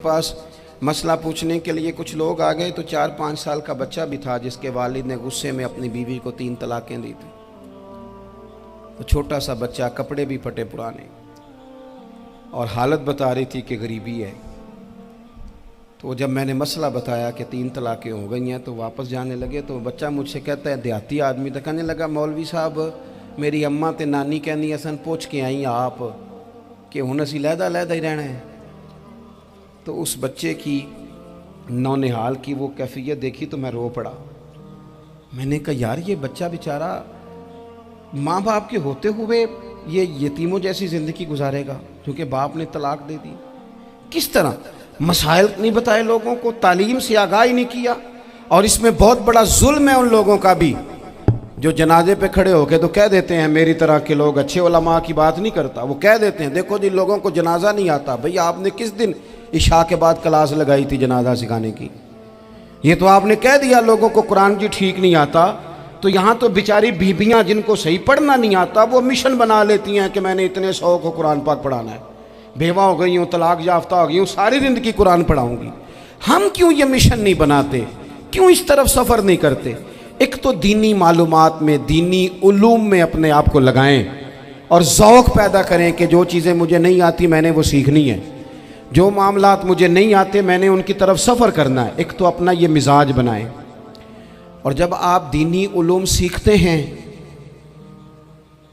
पास मसला पूछने के लिए कुछ लोग आ गए तो 4-5 साल का बच्चा भी था जिसके वालिद ने गुस्से में अपनी बीवी को 3 तलाकें दी थी। तो छोटा सा बच्चा, कपड़े भी फटे पुराने, और हालत बता रही थी कि गरीबी है। तो जब मैंने मसला बताया कि 3 तलाकें हो गई हैं तो वापस जाने लगे, तो बच्चा मुझसे कहता है, देहाती आदमी तो कहने लगा, मौलवी साहब मेरी अम्मा ते नानी कहनी असन पूछ के आई आप कि हुण असीं लहदा ही रहना है। तो उस बच्चे की नौनिहाल की वो कैफियत देखी तो मैं रो पड़ा। मैंने कहा यार ये बच्चा बेचारा माँ बाप के होते हुए ये यतीमों जैसी ज़िंदगी गुजारेगा क्योंकि बाप ने तलाक दे दी। किस तरह मसाइल नहीं बताए लोगों को, तालीम से आगाही नहीं किया। और इसमें बहुत बड़ा जुल्म है उन लोगों का भी जो जनाजे पे खड़े होके तो कह देते हैं, मेरी तरह के लोग अच्छे उलमा की बात नहीं करता, वो कह देते हैं देखो जिन लोगों को जनाजा नहीं आता, भैया आपने किस दिन इशा के बाद क्लास लगाई थी जनाजा सिखाने की? ये तो आपने कह दिया लोगों को कुरान जी ठीक नहीं आता। तो यहाँ तो बेचारी बीबियाँ जिनको सही पढ़ना नहीं आता वो मिशन बना लेती हैं कि मैंने इतने 100 को कुरान पाक पढ़ाना है, बेवा हो गई हूँ, तलाक याफ्ता हो गई हूँ, सारी ज़िंदगी कुरान पढ़ाऊँगी। हम क्यों ये मिशन नहीं बनाते, क्यों इस तरफ सफ़र नहीं करते? एक तो दीनी मालूमात में, दीनी उलूम में अपने आप को लगाएं और ज़ौक़ पैदा करें कि जो चीज़ें मुझे नहीं आती मैंने वो सीखनी है, जो मामलात मुझे नहीं आते मैंने उनकी तरफ सफ़र करना है। एक तो अपना ये मिजाज बनाएं। और जब आप दीनी उलूम सीखते हैं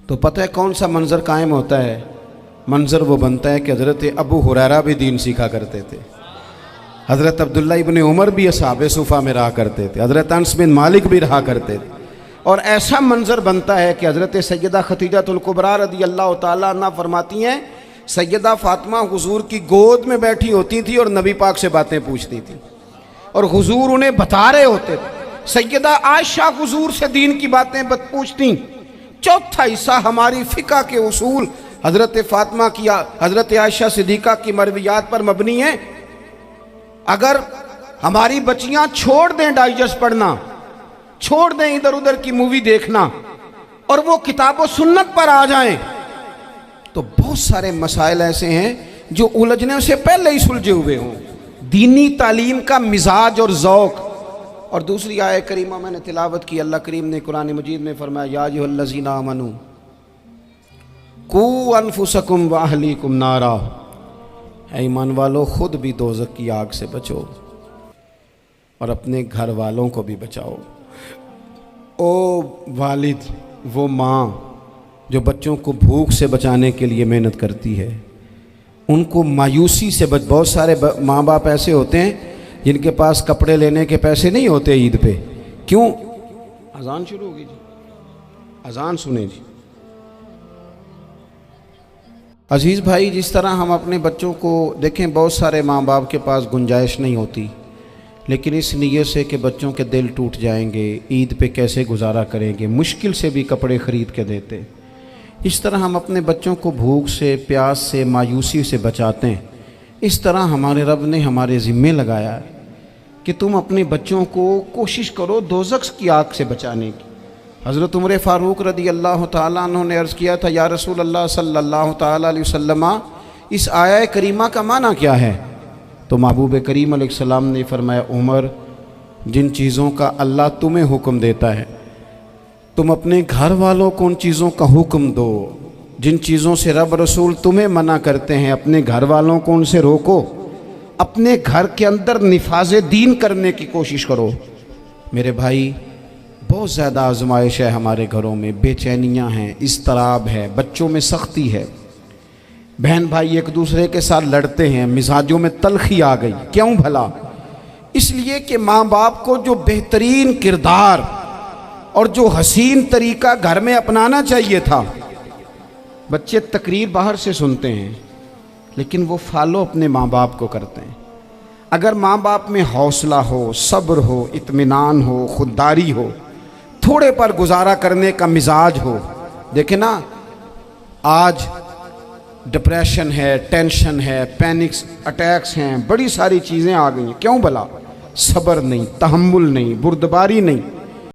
तो पता है कौन सा मंज़र कायम होता है? मंज़र वो बनता है कि हज़रत अबू हुरैरा भी दीन सीखा करते थे, हज़रत अब्दुल्ला इब्न उमर भी असहाबे सुफ़ा में रहा करते थे, हज़रत अनस बिन मालिक भी रहा करते थे। और ऐसा मंज़र बनता है कि हज़रत सैयदा खदीजतुल कुबरा रज़ी अल्लाह तआला अन्हा फरमाती हैं, सैयदा फ़ातिमा हुजूर की गोद में बैठी होती थी और नबी पाक से बातें पूछती थी और हुजूर उन्हें बता रहे होते थे। सैयदा आयशा हुजूर से दीन की बातें पूछती। चौथा हिस्सा हमारी फ़िक़्ह के उसूल हज़रत फ़ातिमा की, हज़रत आयशा सिद्दीक़ा की मरवियात पर मबनी है। अगर हमारी बच्चियां छोड़ दें डाइजेस्ट पढ़ना, छोड़ दें इधर उधर की मूवी देखना और वो किताब व सुन्नत पर आ जाएं, तो बहुत सारे मसाइल ऐसे हैं जो उलझने से पहले ही सुलझे हुए हों। दीनी तालीम का मिजाज और ज़ौक़। और दूसरी आयत करीमा मैंने तिलावत की, अल्लाह करीम ने कुरान मजीद में फरमाया, या अय्युहल्लज़ीना आमनू कू अनफुसकुम व अहलीकुम नारा, ऐ ईमान वालों खुद भी दोज़ख की आग से बचो और अपने घर वालों को भी बचाओ। ओ वालिद, वो माँ जो बच्चों को भूख से बचाने के लिए मेहनत करती है, उनको मायूसी से बहुत सारे माँ बाप ऐसे होते हैं जिनके पास कपड़े लेने के पैसे नहीं होते ईद पे। क्यों? अजान शुरू होगी जी, अजान सुने जी। अजीज़ भाई, जिस तरह हम अपने बच्चों को देखें, बहुत सारे माँ बाप के पास गुंजाइश नहीं होती, लेकिन इस नीयत से कि बच्चों के दिल टूट जाएंगे, ईद पे कैसे गुजारा करेंगे, मुश्किल से भी कपड़े ख़रीद के देते। इस तरह हम अपने बच्चों को भूख से, प्यास से, मायूसी से बचाते हैं। इस तरह हमारे रब ने हमारे ज़िम्मे लगाया है कि तुम अपने बच्चों को कोशिश करो दोज़ख की आग से बचाने की। हज़रत उमर फ़ारूक रज़ी अल्लाह तआला अन्हु ने अर्ज़ किया था, या रसूल अल्लाह सल्लल्लाहु तआला अलैहि वसल्लम, इस आया करीमा का माना क्या है? तो महबूब करीम अलैहिस्सलाम ने फरमाया, उमर, जिन चीज़ों का अल्लाह तुम्हें हुक्म देता है तुम अपने घर वालों को उन चीज़ों का हुक्म दो। जिन चीज़ों से रब रसूल तुम्हें मना करते हैं अपने घर वालों को उनसे रोको। अपने घर के अंदर निफाज दीन करने की कोशिश करो। मेरे भाई, बहुत ज़्यादा आजमाइश है हमारे घरों में, बेचैनियाँ हैं, इज़्तिराब है, बच्चों में सख्ती है, बहन भाई एक दूसरे के साथ लड़ते हैं, मिजाजों में तलखी आ गई। क्यों भला? इसलिए कि माँ बाप को जो बेहतरीन किरदार और जो हसीन तरीका घर में अपनाना चाहिए था, बच्चे तकरीर बाहर से सुनते हैं लेकिन वो फॉलो अपने माँ बाप को करते हैं। अगर माँ बाप में हौसला हो, सब्र हो, इत्मीनान हो, खुददारी हो, थोड़े पर गुजारा करने का मिजाज हो। देखें ना, आज डिप्रेशन है, टेंशन है, पैनिक्स अटैक्स हैं, बड़ी सारी चीज़ें आ गई हैं। क्यों भला? सब्र नहीं, तहम्मुल नहीं, बुर्दबारी नहीं।